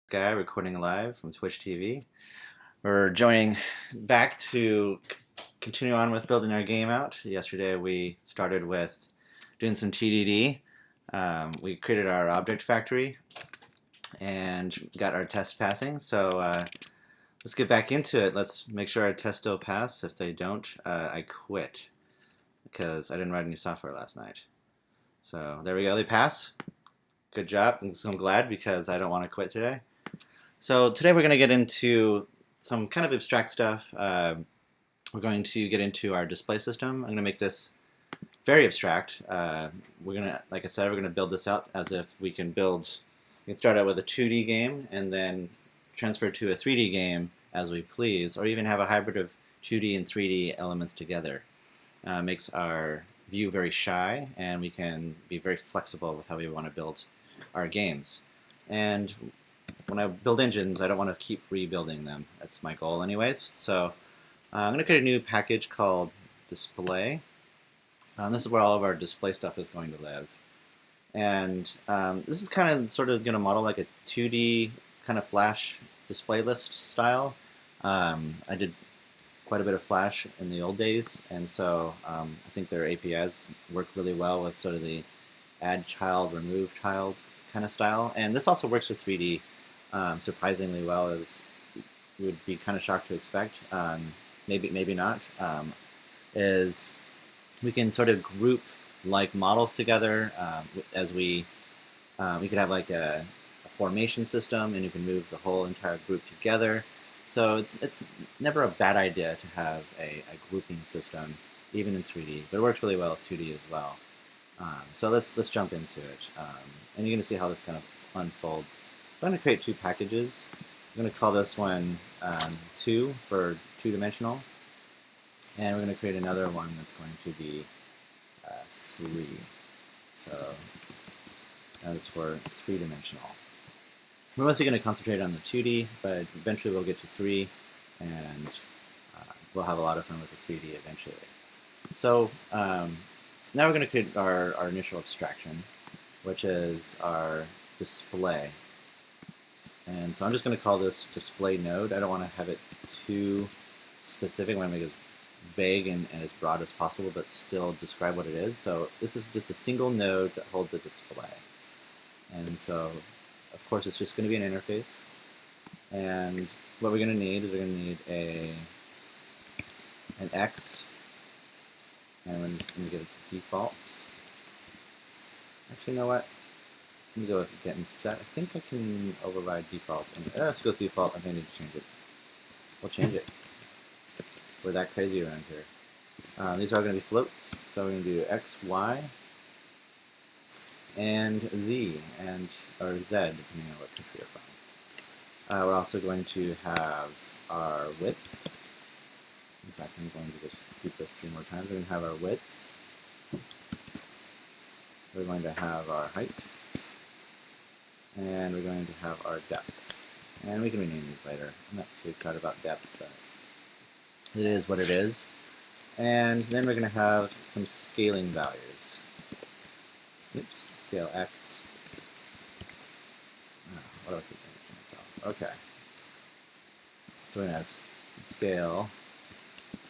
Guy recording live from Twitch TV. We're joining back to continue on with building our game out. Yesterday we started with doing some TDD. We created our object factory and got our test passing. So let's get back into it. Let's make sure our tests still pass. If they don't, I quit because I didn't write any software last night. So there we go. They pass. Good job. I'm glad because I don't want to quit today. So today we're going to get into some kind of abstract stuff. We're going to get into our display system. I'm going to make this very abstract. We're going to, like I said, we're going to build this out as if we can start out with a 2D game and then transfer to a 3D game as we please, or even have a hybrid of 2D and 3D elements together. Makes our view very shy, and we can be very flexible with how we want to build our games. And when I build engines, I don't want to keep rebuilding them. That's my goal anyways. So I'm going to create a new package called display. This is where all of our display stuff is going to live. And this is kind of sort of going to model like a 2D kind of Flash display list style. I did quite a bit of Flash in the old days, and so I think their APIs work really well with sort of the AddChild, RemoveChild kind of style. And this also works with 3D surprisingly well, as you would be kind of shocked to expect. Maybe not. Is we can sort of group like models together as we could have like a formation system, and you can move the whole entire group together. So it's never a bad idea to have a grouping system, even in 3D, but it works really well with 2D as well. So let's jump into it, and you're going to see how this kind of unfolds. I'm going to create two packages. I'm going to call this one 2 for 2-dimensional, and we're going to create another one that's going to be 3. So that's for 3-dimensional. We're mostly going to concentrate on the 2D, but eventually we'll get to 3, and we'll have a lot of fun with the 3D eventually. So now we're going to create our initial abstraction, which is our display. And so I'm just going to call this display node. I don't want to have it too specific. I want to make it as vague and as broad as possible, but still describe what it is. So this is just a single node that holds a display. And so, of course, it's just going to be an interface. And what we're going to need is we're going to need an X, and we're just going to give it defaults. Actually, you know what? Let me go with getting set. I think I can override default. Let's go with default. I think I need to change it. We'll change it. We're that crazy around here. These are going to be floats. So we're going to do X, Y, and Z, or Z, depending on what country you're from. We're also going to have our width. In fact, I'm going to just repeat this 3 more times. We're going to have our width. We're going to have our height. And we're going to have our depth. And we can rename these later. I'm not too excited about depth, but it is what it is. And then we're going to have some scaling values. Oops, scale X. Oh, what do I keep thinking to myself? Okay. So we're going to scale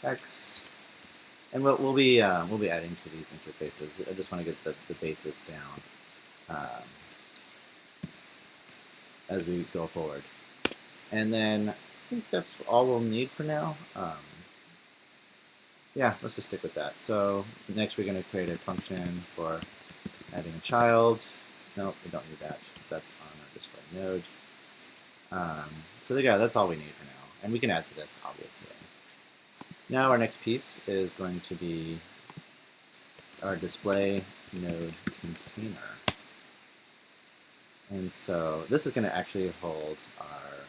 X. And we'll be adding to these interfaces. I just want to get the basis down as we go forward. And then I think that's all we'll need for now. Yeah, let's just stick with that. So next we're going to create a function for adding a child. Nope, we don't need that. That's on our display node. So yeah, that's all we need for now. And we can add to this, obviously. Now our next piece is going to be our display node container. And so this is going to actually hold our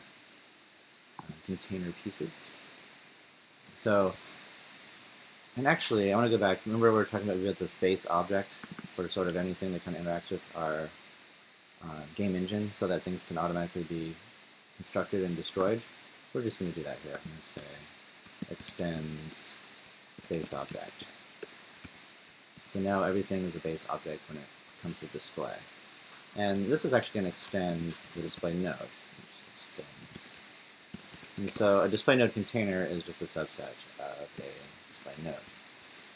container pieces. So, and actually, I want to go back. Remember we were talking about we had this base object for sort of anything that kind of interacts with our game engine so that things can automatically be constructed and destroyed. We're just going to do that here. I'm going to say extends base object. So now everything is a base object when it comes to display. And this is actually going to extend the display node. And so a display node container is just a subset of a display node.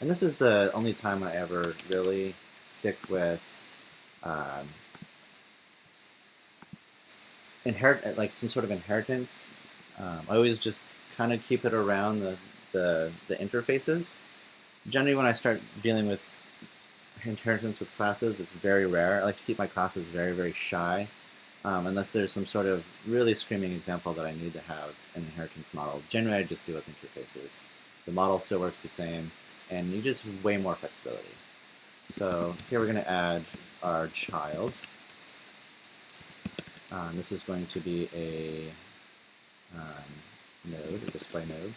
And this is the only time I ever really stick with like some sort of inheritance. I always just kind of keep it around the interfaces. Generally, when I start dealing with inheritance with classes, it's very rare. I like to keep my classes very, very shy, unless there's some sort of really screaming example that I need to have an inheritance model. Generally, I just deal with interfaces. The model still works the same, and you just way more flexibility. So here we're going to add our child. This is going to be a node, a display node.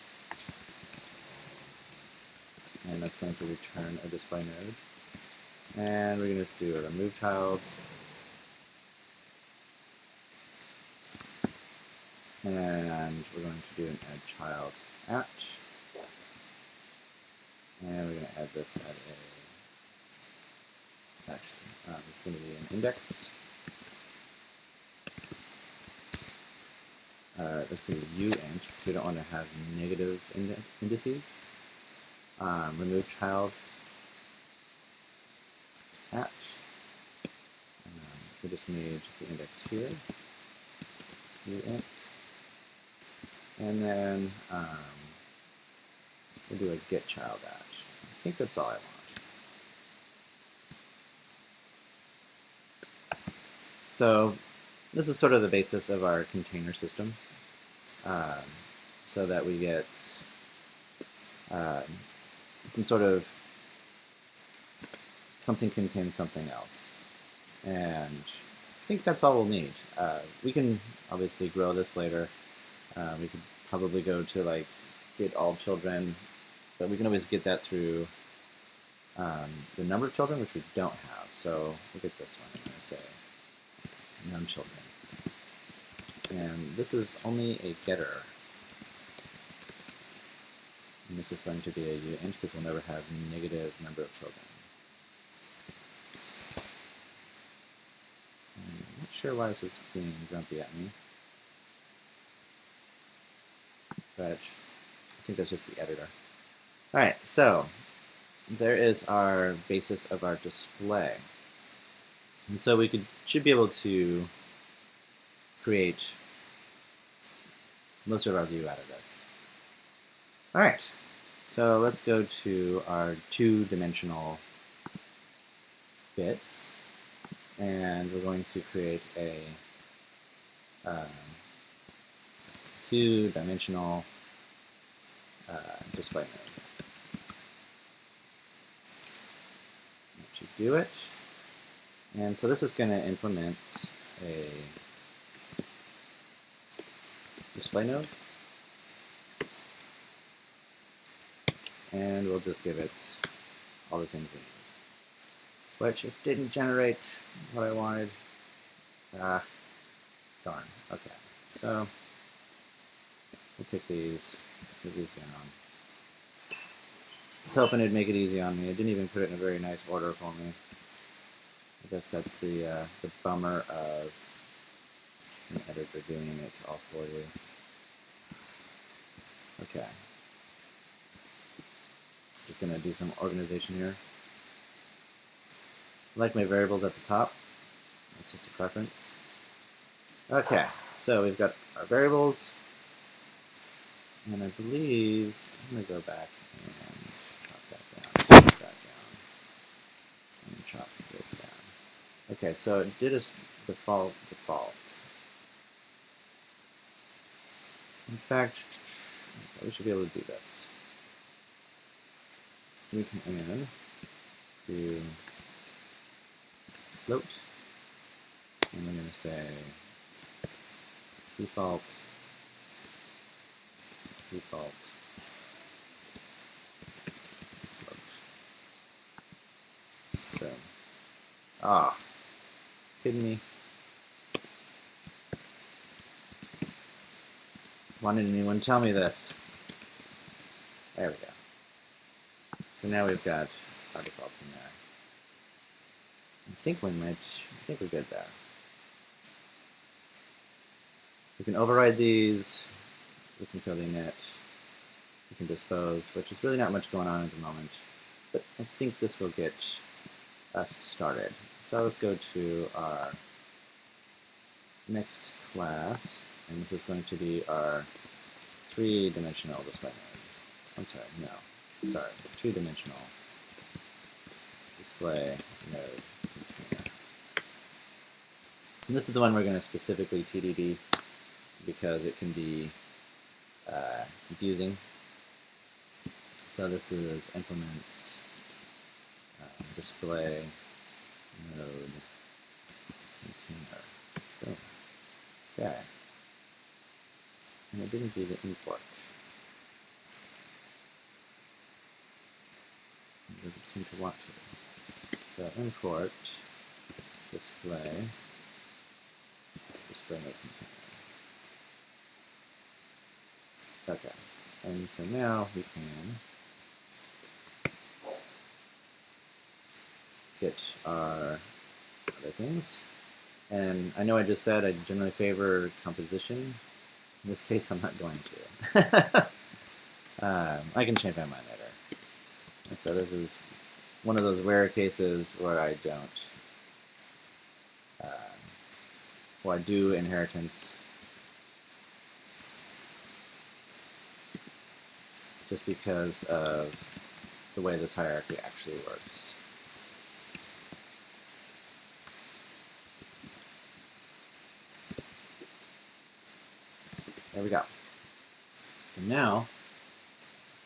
And that's going to return a display node. And we're going to do a remove child. And we're going to do an add child at. And we're going to add this at this is going to be an index. This is going to be uint, because we don't want to have negative indices. Remove child at. We just need the index here. Uint. And then we'll do a get child at. I think that's all I want. So this is sort of the basis of our container system, so that we get some sort of something contains something else. And I think that's all we'll need. We can obviously grow this later. We could probably go to like get all children, but we can always get that through the number of children, which we don't have. So we'll get this one. I'm going to say none children. And this is only a getter. And this is going to be a uint because we'll never have negative number of children. I'm not sure why this is being grumpy at me, but I think that's just the editor. All right, so there is our basis of our display. And so we should be able to create most of our view out of this. All right, so let's go to our two-dimensional bits, and we're going to create a two-dimensional display node. That should do it. And so this is going to implement a display node. And we'll just give it all the things we need. Which it didn't generate what I wanted. Darn. Okay. So we'll take these, put these down. I was hoping it'd make it easy on me. It didn't even put it in a very nice order for me. I guess that's the bummer of an editor doing it all for you. Okay. Just going to do some organization here. I like my variables at the top. That's just a preference. Okay, so we've got our variables. And I believe I'm going to go back and chop that down, and chop this down. Okay, so it did a default. In fact, we should be able to do this. We can add to float, and we're going to say default. Float. So, kidding me? Why didn't anyone tell me this? There we go. So now we've got our defaults in there. I think we're good there. We can override these. we can kill the init, we can dispose, which is really not much going on at the moment, but I think this will get us started. So let's go to our next class, and this is going to be our three-dimensional display node. I'm sorry, no, sorry, two-dimensional display node container. And this is the one we're going to specifically TDD because it can be confusing. So this is implements display node container. Boom. Okay. And it didn't do the import. It doesn't seem to want to. So import display node container. Okay. And so now we can get our other things. And I know I just said I generally favor composition. In this case, I'm not going to. I can change my mind later. And so this is one of those rare cases where I don't, well, I do inheritance just because of the way this hierarchy actually works. There we go. So now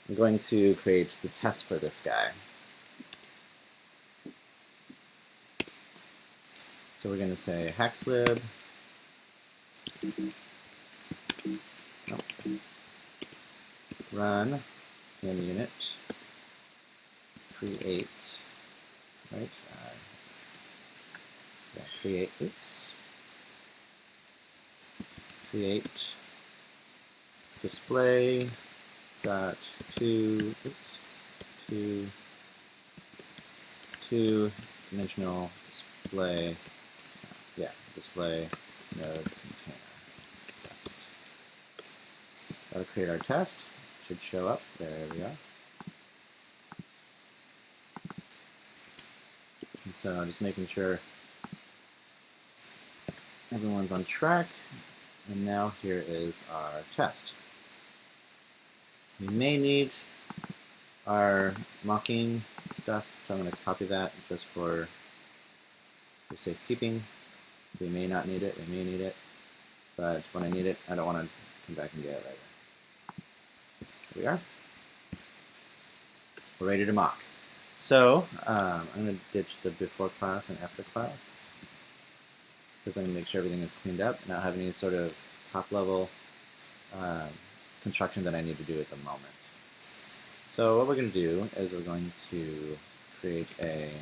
I'm going to create the test for this guy. So we're going to say hexlib run in unit create, right? Yeah, create, create display dot two-dimensional display, display node container test. That'll create our test. Should show up. There we are. And so just making sure everyone's on track. And now here is our test. We may need our mocking stuff, so I'm going to copy that just for safekeeping. We may not need it, we may need it, but when I need it, I don't want to come back and get it later. Here we are. We're ready to mock. So I'm going to ditch the before class and after class because I'm going to make sure everything is cleaned up, not have any sort of top level construction that I need to do at the moment. So what we're going to do is we're going to create a,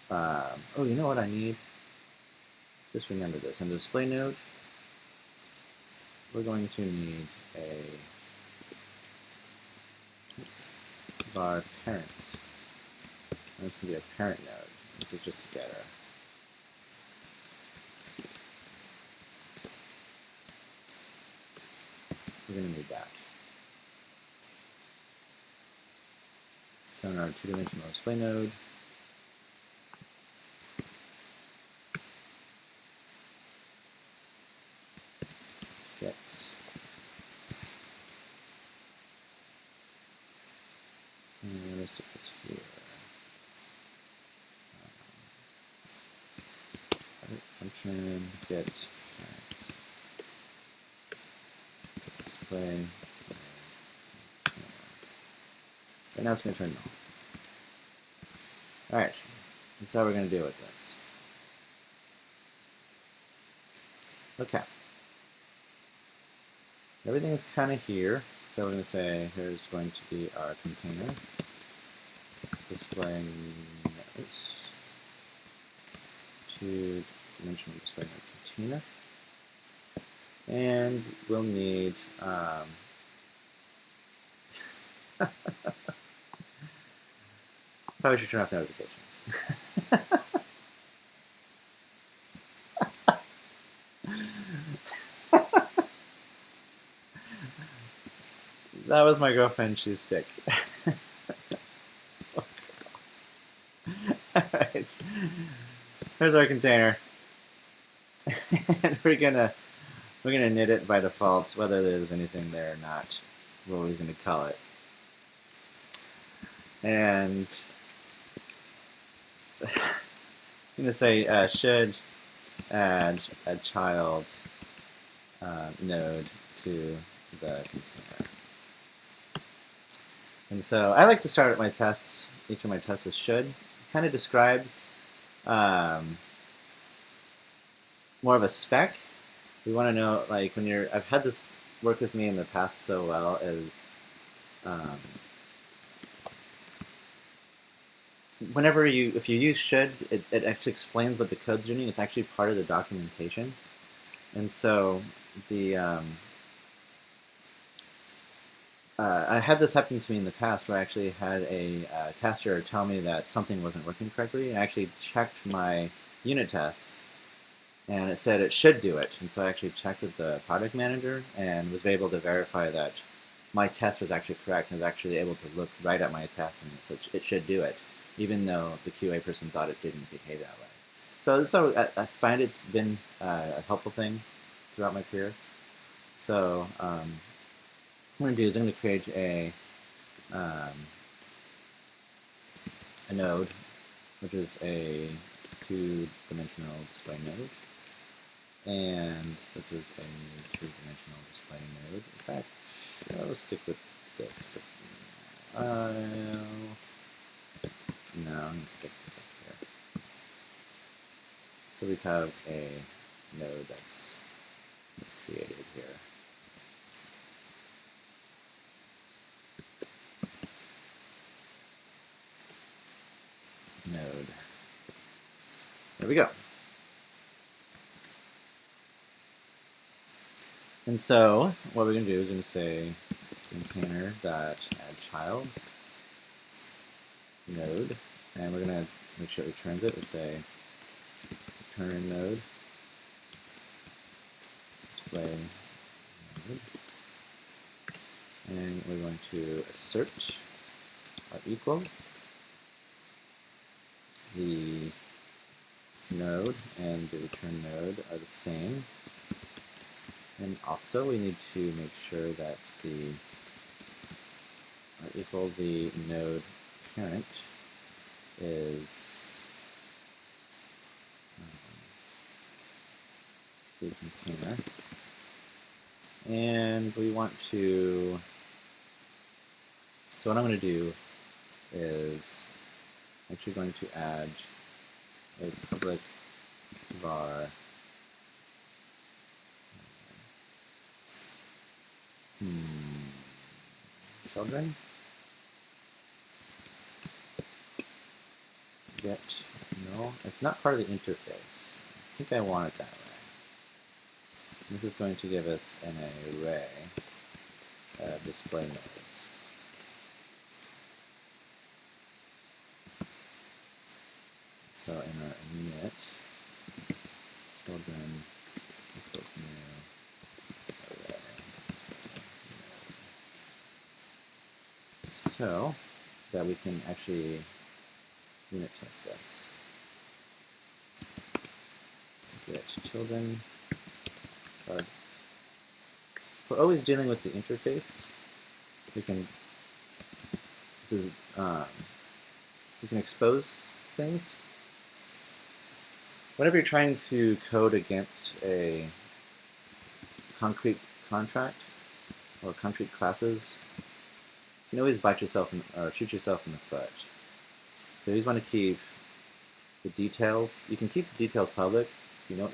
oh, you know what I need? Just remember this. On the display node, we're going to need a var parent. And this can be a parent node. This is just a getter. We're going to need that. So in our two-dimensional display node, get and let's stick this here. Function get display. And now it's going to turn on. Alright, that's how we're going to deal with this. Okay. Everything is kind of here, so we're going to say here's going to be our container. Display nodes. Two-dimensional display node container. And we'll need probably should turn off notifications. That was my girlfriend. She's sick. Alright. Here's our container. And we're gonna knit it by default, whether there's anything there or not. What we're gonna call it. And I'm gonna say should add a child node to the container. And so I like to start my tests, each of my tests with should. It kind of describes more of a spec. We want to know, like, when you're, I've had this work with me in the past so well, is whenever if you use should, it actually explains what the code's doing. It's actually part of the documentation. And so I had this happen to me in the past where I actually had a tester tell me that something wasn't working correctly, and I actually checked my unit tests, and it said it should do it. And so I actually checked with the project manager and was able to verify that my test was actually correct, and was actually able to look right at my test and it said it should do it, even though the QA person thought it didn't behave that way. So I find it's been a helpful thing throughout my career. So what I'm going to do is I'm going to create a node, which is a 2-dimensional display node. And this is a 3-dimensional display node. In fact, I'll stick with this. No, I'm going to stick this up here. So we have a node that's created here. Node. There we go. And so what we're going to do is going to say container.addChild node, and we're going to make sure it returns it. We'll say return node display node, and we're going to assert our equal the node and the return node are the same. And also we need to make sure that the equal the node parent is the container. And we want to, so what I'm going to do is actually going to add a public var children get no, it's not part of the interface. I think I want it that way. This is going to give us an array of display nodes. So in our init, children equals new array. So that we can actually unit test this. Get children. If we're always dealing with the interface, we can expose things. Whenever you're trying to code against a concrete contract or concrete classes, you can always bite yourself or shoot yourself in the foot. So you always want to keep the details. You can keep the details public if you know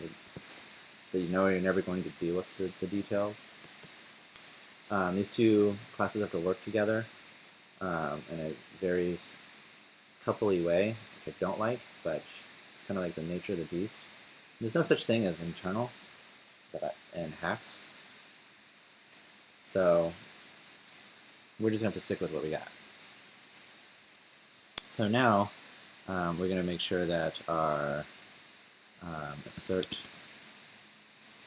that you know you're never going to deal with the details. These two classes have to work together in a very coupley way, which I don't like, but it's kind of like the nature of the beast. There's no such thing as internal and hacks. So we're just going to have to stick with what we got. So now we're going to make sure that our assert,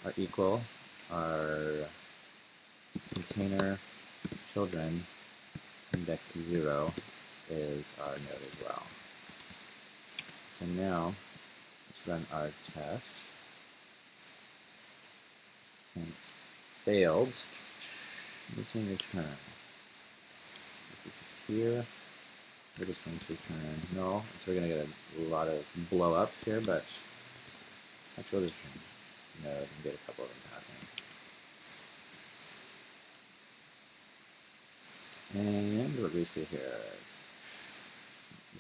our equal, our container children index 0 is our node as well. So now let's run our test. And failed. Missing return. This is here. We're just going to return null. So we're going to get a lot of blow up here, but actually we'll just return node and get a couple of them passing. And what do we see here?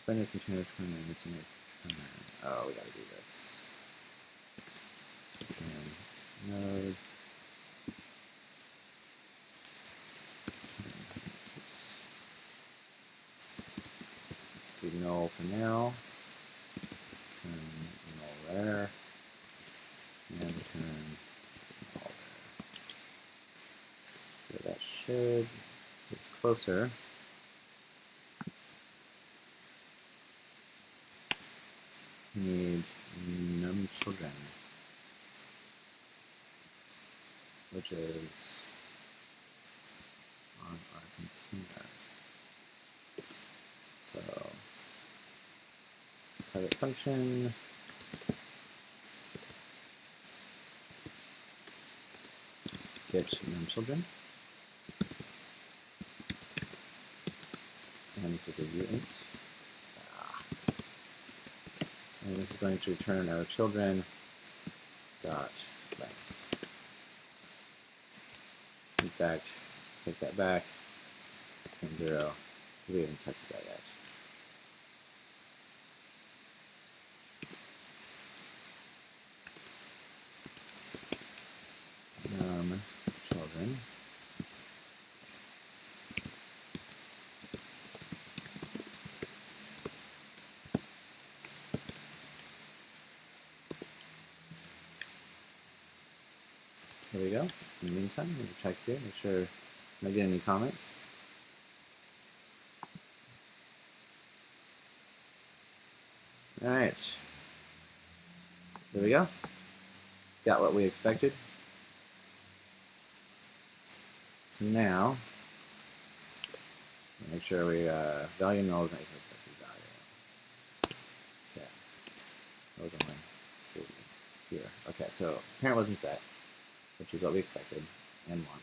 Spending container return and missing return. Oh, we gotta do this. Return node. Do null for now. Return null there. And return null there. So that should get closer. We need num children, which is on our container. So private function get num children, and this is a uint. And this is going to return our children dot length. In fact, take that back, return 0. We haven't tested that yet. Children. There we go. In the meantime, we'll check here, make sure I'm not getting any comments. Alright. There we go. Got what we expected. So now, make sure we value null is not equal to expected value. Okay. That was only here. Okay, so parent wasn't set, which is what we expected and want.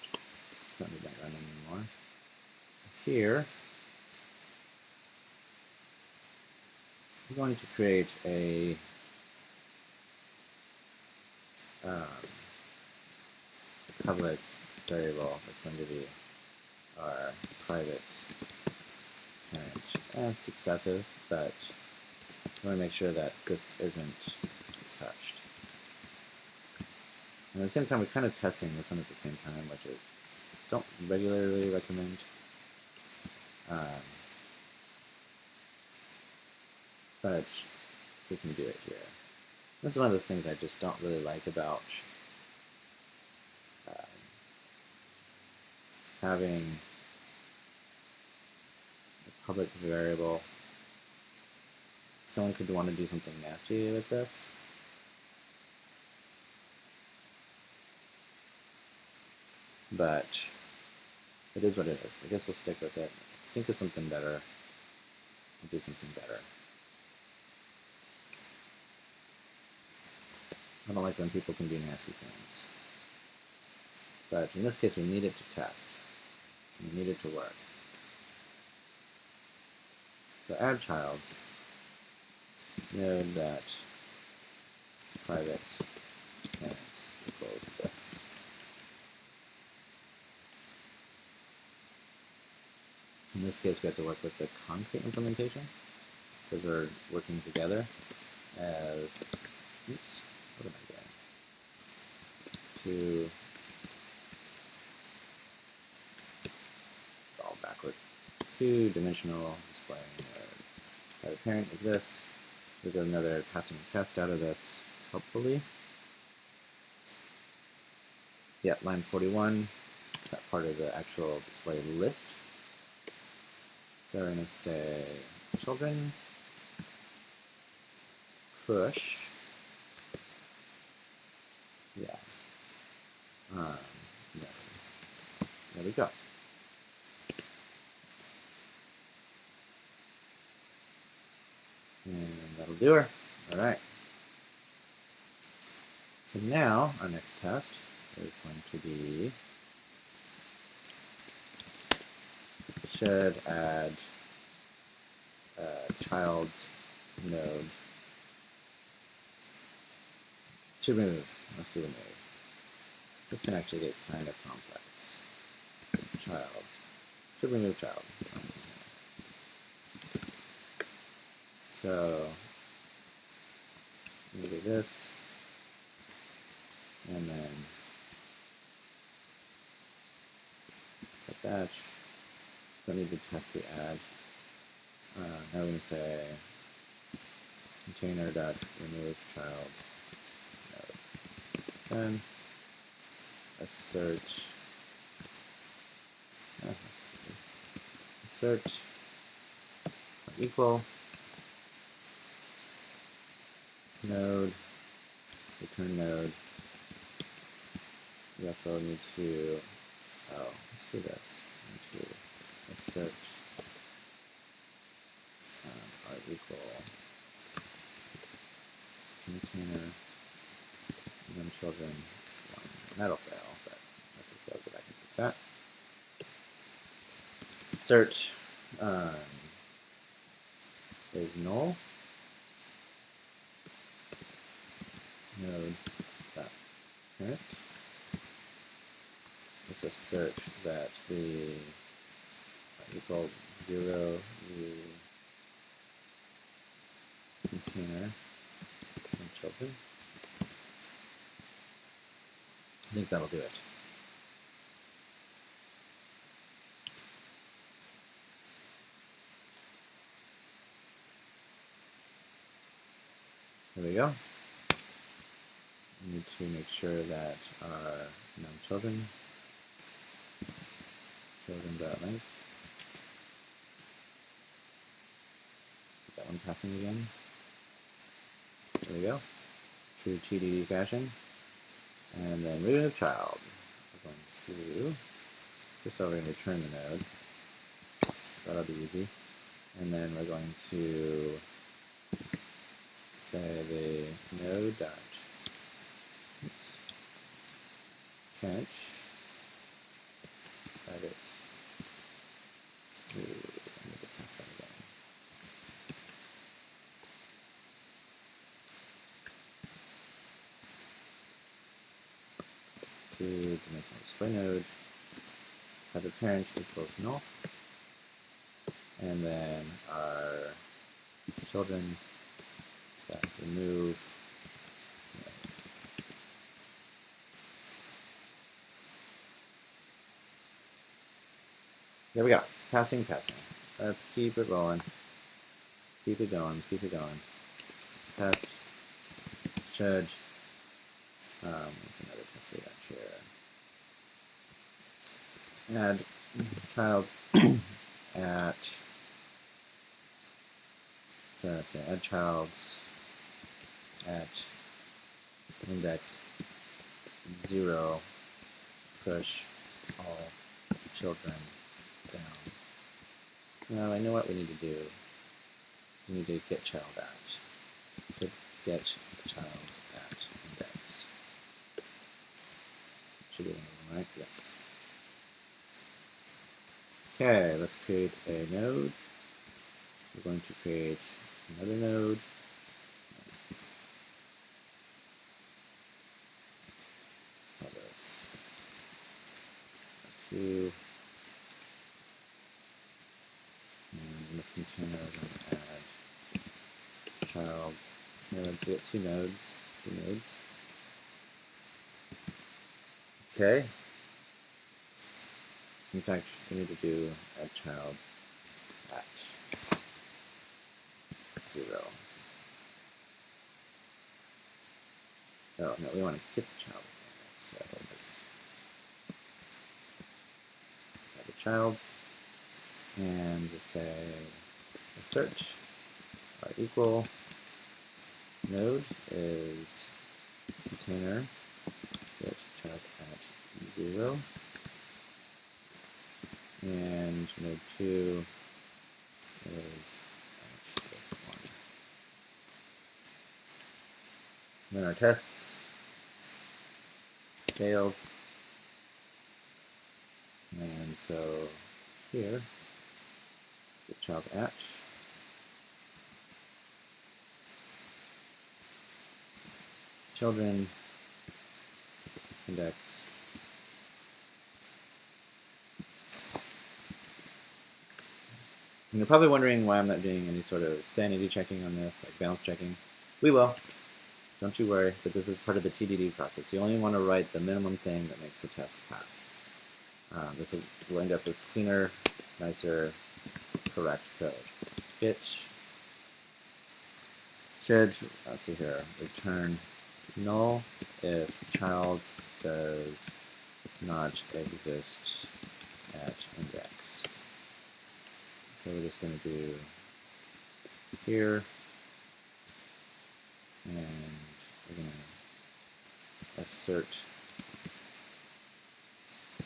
Don't need that run anymore. So here, we're going to create a public variable that's going to be our private parent. It's excessive, but we want to make sure that this isn't touched. And at the same time, we're kind of testing this one at the same time, which I don't regularly recommend. But we can do it here. This is one of those things I just don't really like about having a public variable. Someone could want to do something nasty with this. But it is what it is. I guess we'll stick with it. Think of something better. We'll do something better. I don't like when people can do nasty things. But in this case, we need it to test. We need it to work. So AddChild, node that private parent equals this. In this case, we have to work with the concrete implementation because we're working together as, oops, what am I doing? To solve backward. Two-dimensional display node. Private parent is this. We get another passing test out of this, hopefully. Yeah, line 41. That part of the actual display list. So we're going to say children push. Yeah. No. There we go. That'll do her. All right. So now our next test is going to be should add child node to remove. Let's do the node. This can actually get kind of complex. Child should remove child. So we do this, and then put batch. Don't need to test the add. Now we're going to say container.remove child node. Then assert equal node, return node. We also need to, let's do this. We need to assert our equal container and then children. That'll fail, but that's okay. I'll go back and fix that. Assert is null. Node dot parent. Let's assert that the equal 0 the container and children. I think that'll do it. There we go. We need to make sure that our non-children, children.length, that one passing again. There we go. True TDD fashion. And then remove child. We're going to, first of all, we're going to return the node. That'll be easy. And then we're going to say the node dot catch edit. Ooh, I need to test that again. To dimensional display node, have the parent equals null, and then our children that remove node. There we go. Passing. Let's keep it rolling. Keep it going. Test. Should. What's another test we got here? Add child at. So let's say add child at index 0. Push all children down. Now I know what we need to do. We need to get child at. Get child at index. Should be one, right? Yes. Okay, let's create a node. We're going to create another node. Call this 2. And in this container, we're going to add child nodes. We get two nodes. Okay. In fact, we need to do add child at 0. Oh no, we want to get the child. So let's add the child, and just say search our equal node is container get child at 0, and node 2 is at 1. then our tests failed. And so here, get child at children index and you're probably wondering why I'm not doing any sort of sanity checking on this, like balance checking. We will. Don't you worry, but this is part of the TDD process. You only want to write the minimum thing that makes the test pass. This will end up with cleaner, nicer, correct code. It should, let's see here, return null if child does not exist at index. So we're just going to do here, and we're going to assert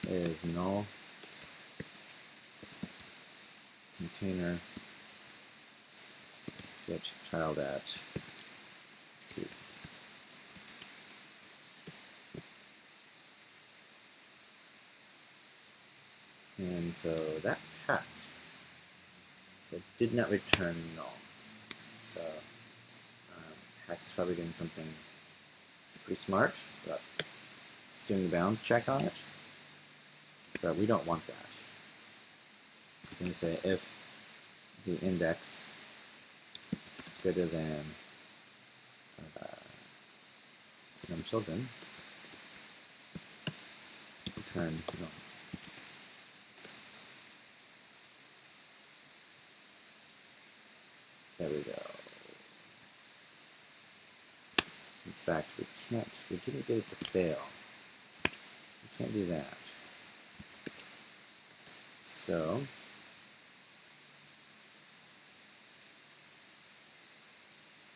is null, container get child at 2. And so that passed. It did not return null. So Hax is probably doing something pretty smart about doing the balance check on it. But we don't want that. I'm going to say if the index is greater than children, return null. There we go. In fact, we didn't get it to fail. We can't do that. So,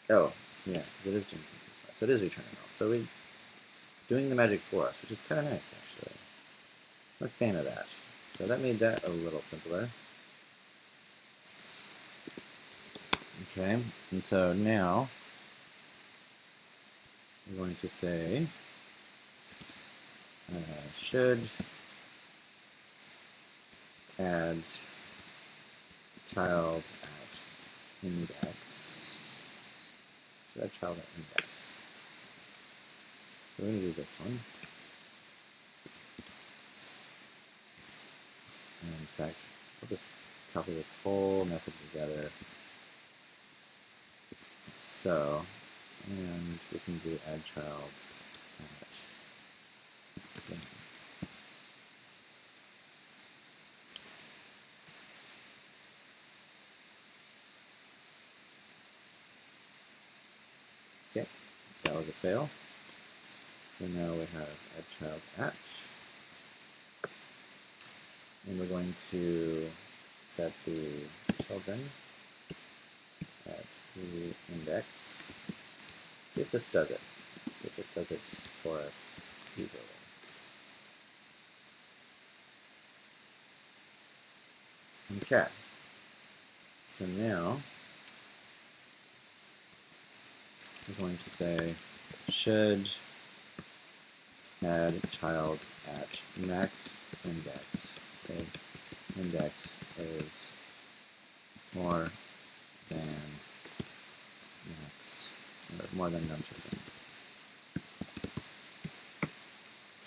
oh, yeah, it is doing something. So it is returning null. So we're doing the magic for us, which is kind of nice, actually. I'm a fan of that. So that made that a little simpler. Okay, and so now we're going to say should add child at index. Should add child at index. So we're going to do this one. And in fact, we'll just copy this whole method together. So, and we can do AddChild at. Okay, that was a fail. So now we have AddChild at, and we're going to set the children at the index. See if this does it. See if it does it for us easily. Okay. So now we're going to say should add child at max index if index is more than max, or more than num_children.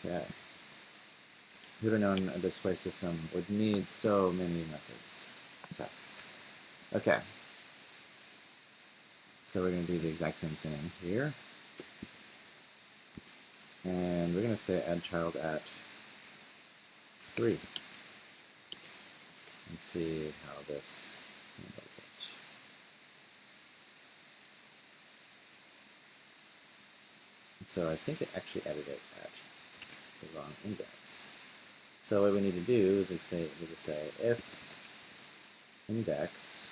Okay. Who'd have known a display system would need so many methods, tests. Okay. So we're going to do the exact same thing here. And we're going to say add child at 3. And see how this handles it. And so I think it actually added it at the wrong index. So what we need to do is we just say if index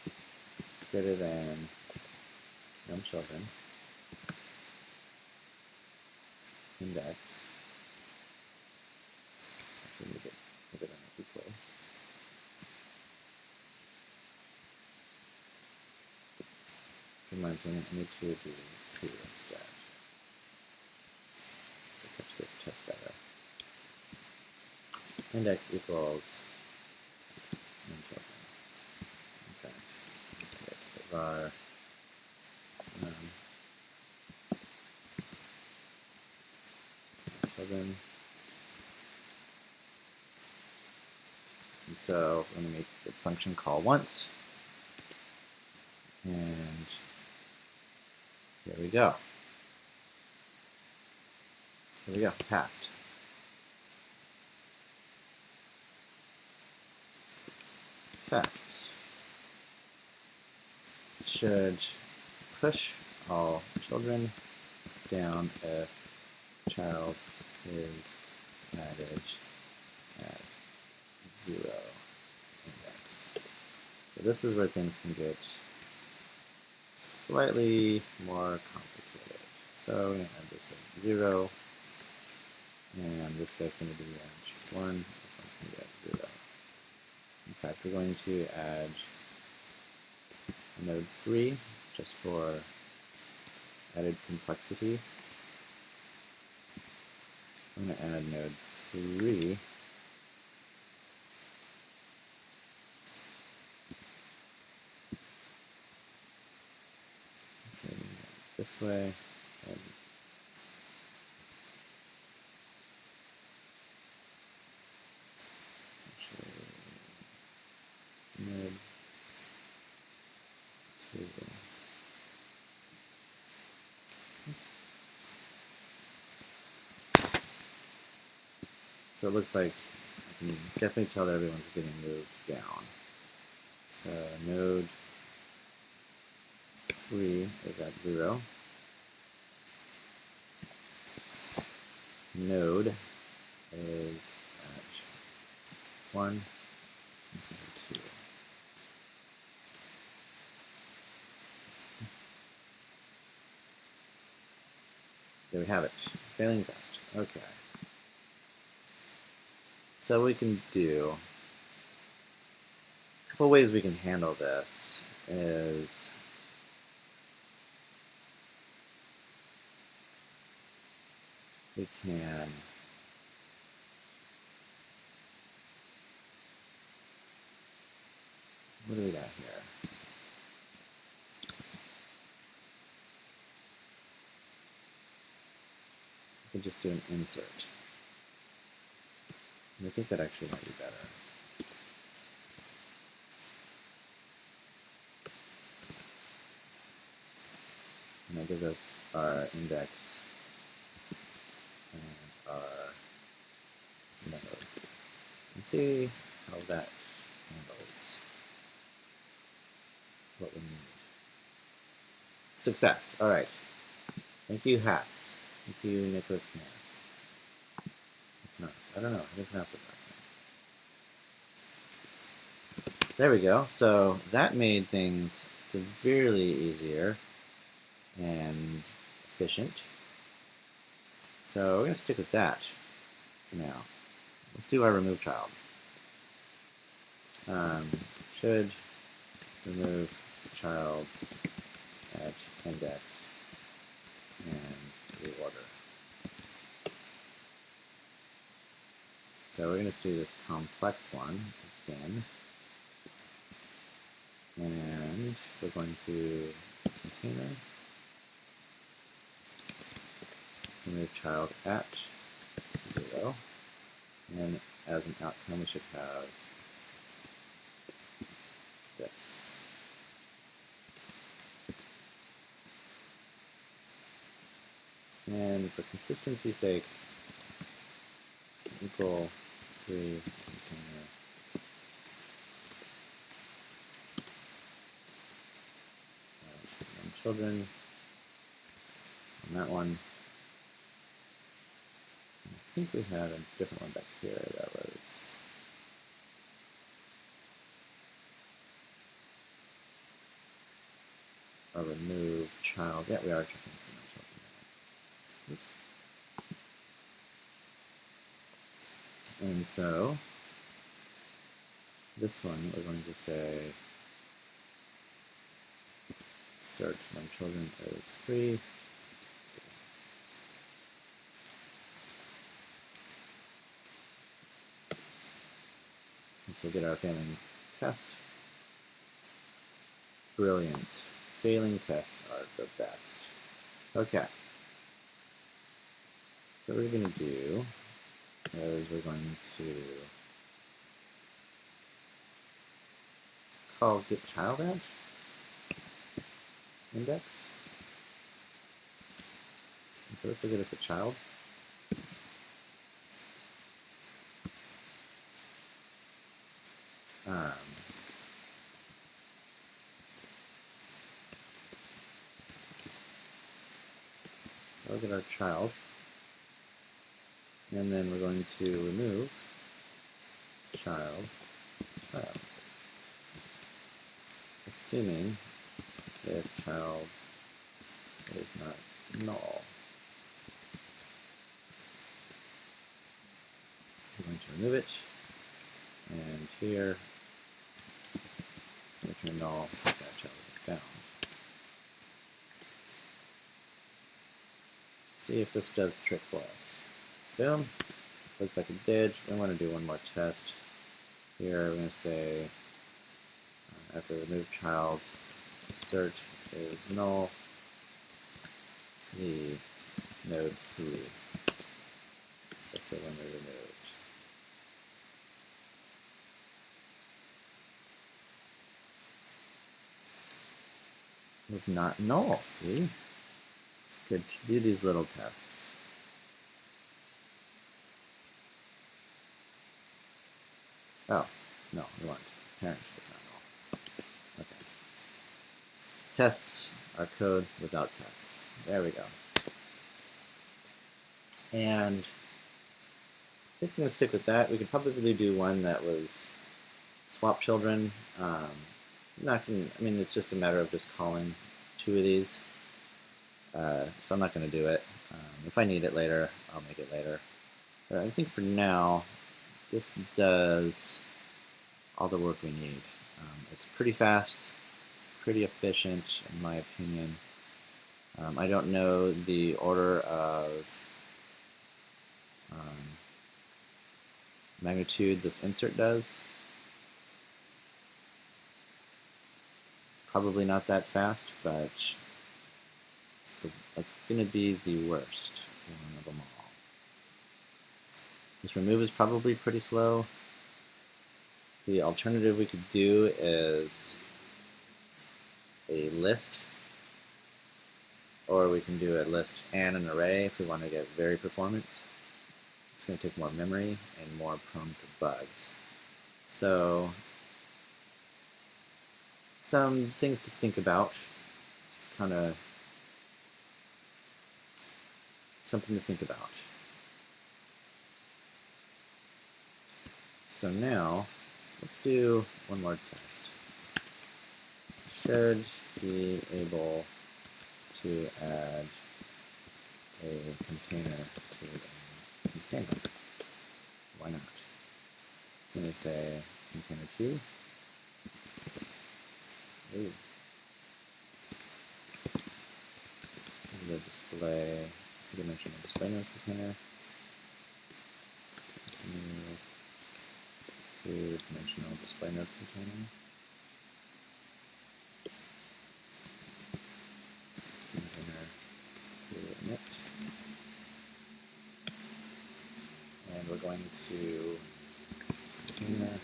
is greater than num_children index, actually make it bigger than or equal, reminds me I need to do 2 instead. this test better. Index equals children. Okay. Var children. And so we're going to make the function call once. And here we go. Here we go, passed. Tests. Should push all children down if child is added at 0 index. So this is where things can get slightly more complicated. So we're going to add this at 0, and this guy's going to be edge 1, this one's going to be at 0. In fact, we're going to add a node 3 just for added complexity. I'm going to add node 3 this way, and node 2. So it looks like I can definitely tell that everyone's getting moved down. So node 3 is at 0. Node is at 1. And 2. There we have it. Failing test. Okay. So we can do a couple ways we can handle this is we can what do we got here? We can just do an insert. And I think that actually might be better. And that gives us our index and our node. And see how that handles what we need. Success. All right. Thank you, Hats. Thank you, Nicholas Knaus. I don't know. I didn't pronounce his last name. There we go. So that made things severely easier and efficient. So we're going to stick with that for now. Let's do our remove child. Should remove child at index and reorder. So we're going to do this complex one again. And we're going to container remove child at 0. And as an outcome, we should have this. And for consistency's sake, equal 3 container children on that one. I think we had a different one back here that was a remove child. Yeah, we are checking for my children. Oops. And so this one we're going to say search when children is 3. This will get our failing test. Brilliant. Failing tests are the best. Okay. So what we're going to do is we're going to call getChildEdge index. And so this will get us a child. We'll get our child, and then we're going to remove child, assuming if child is not null. We're going to remove it, and here return null if that child is found. See if this does the trick for us. Boom. Looks like it did. We want to do one more test. Here we're going to say after remove child, search is null, the node 3. That's the one we removed. It was not null, see? Good to do these little tests. Oh, no, we want parent is not null. Okay. Tests are code without tests. There we go. And I think I'm going to stick with that. We could probably do one that was SwapChildren. Not gonna, I mean, it's just a matter of just calling 2 of these. So I'm not going to do it. If I need it later, I'll make it later. But I think for now, this does all the work we need. It's pretty fast. It's pretty efficient, in my opinion. I don't know the order of magnitude this insert does. Probably not that fast, but that's going to be the worst one of them all. This remove is probably pretty slow. The alternative we could do is a list, or we can do a list and an array if we want to get very performant. It's going to take more memory and more prone to bugs. So some things to think about. Just kind of something to think about. So now, let's do one more test. Should be able to add a container to a container. Why not? I'm going to say container 2. Ooh. The display, two-dimensional display node container. Two-dimensional display node container. Container to init. And we're going to container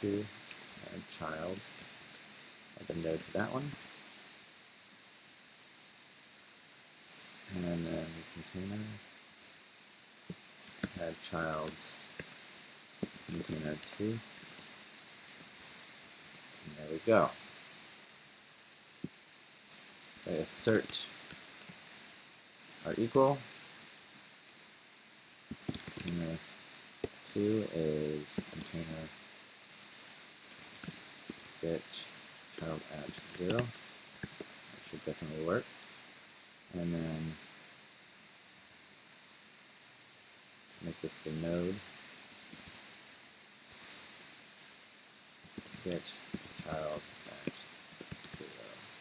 to add child, add the node to that one, and then container, add child, container 2, and there we go. So assert are equal, container 2 is container get child at 0. That should definitely work. And then make this the node. Get child at 0.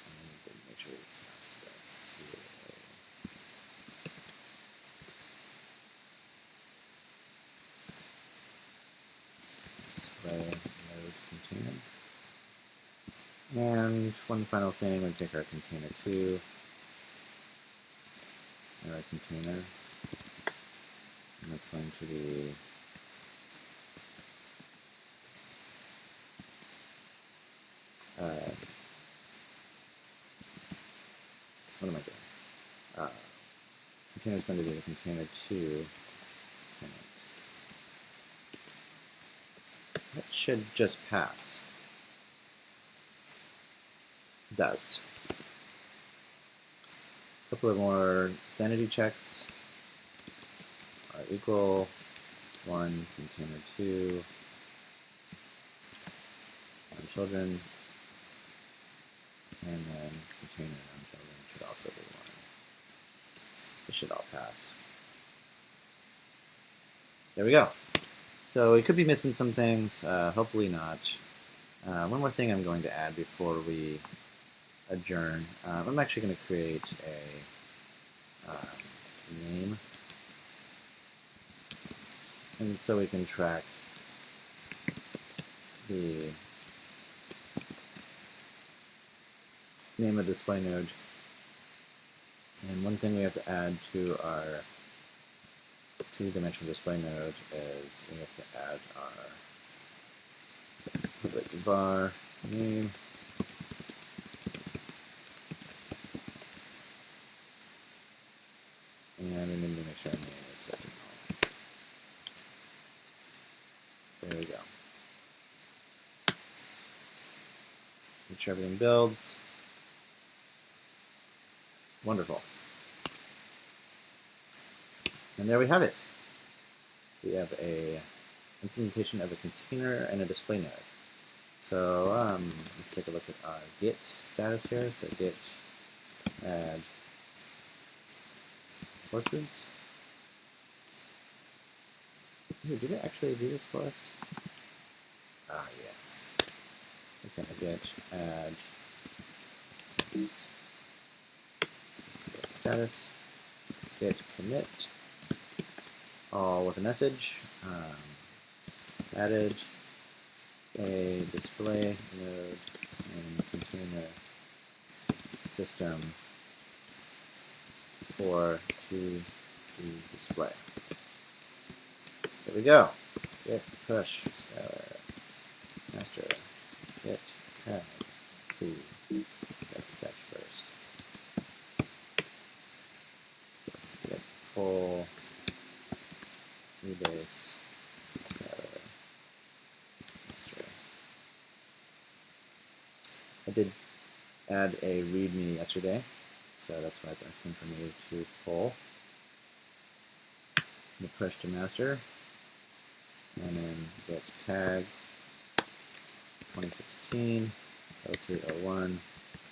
And then make sure we cast this to one final thing, we'll take our container 2 and our container, and that's going to be what am I doing? Container is going to be the container 2 tenant. That should just pass. It does. A couple of more sanity checks are equal. 1 container 2 children, and then container children should also be 1. It should all pass. There we go. So we could be missing some things, hopefully not. One more thing I'm going to add before we adjourn. I'm actually going to create a name, and so we can track the name of the display node. And one thing we have to add to our 2-dimensional display node is we have to add our public var name, and we need to make sure our name is set to null. There we go. Make sure everything builds. Wonderful. And there we have it. We have a implementation of a container and a display node. So let's take a look at our Git status here. So Git add sources. Ooh, did it actually do this for us? Ah, yes. Okay, Git add status, git commit, all with a message, added a display node and container system to the display. There we go. Git push master git tag to fetch first. Git pull rebase master. I did add a readme yesterday, so that's why it's asking for me to pull. The push to master, and then get tag 2016 0301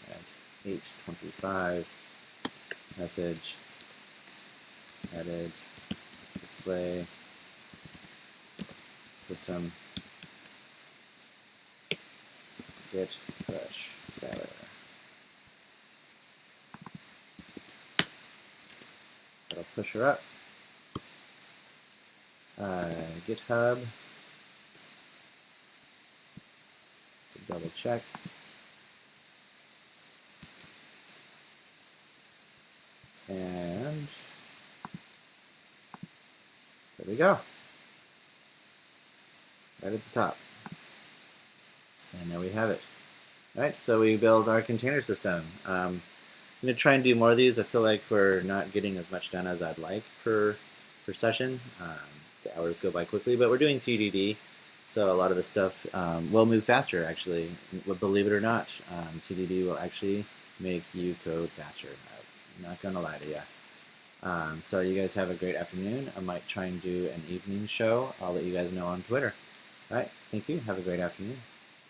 at 8:25 message added display system git push scalar. That'll push her up. GitHub, to double check. And there we go. Right at the top. And there we have it. All right, so we build our container system. I'm going to try and do more of these. I feel like we're not getting as much done as I'd like per session. The hours go by quickly, but we're doing TDD, so a lot of the stuff will move faster, actually. Believe it or not, TDD will actually make you code faster. I'm not going to lie to you. So you guys have a great afternoon. I might try and do an evening show. I'll let you guys know on Twitter. All right, thank you. Have a great afternoon.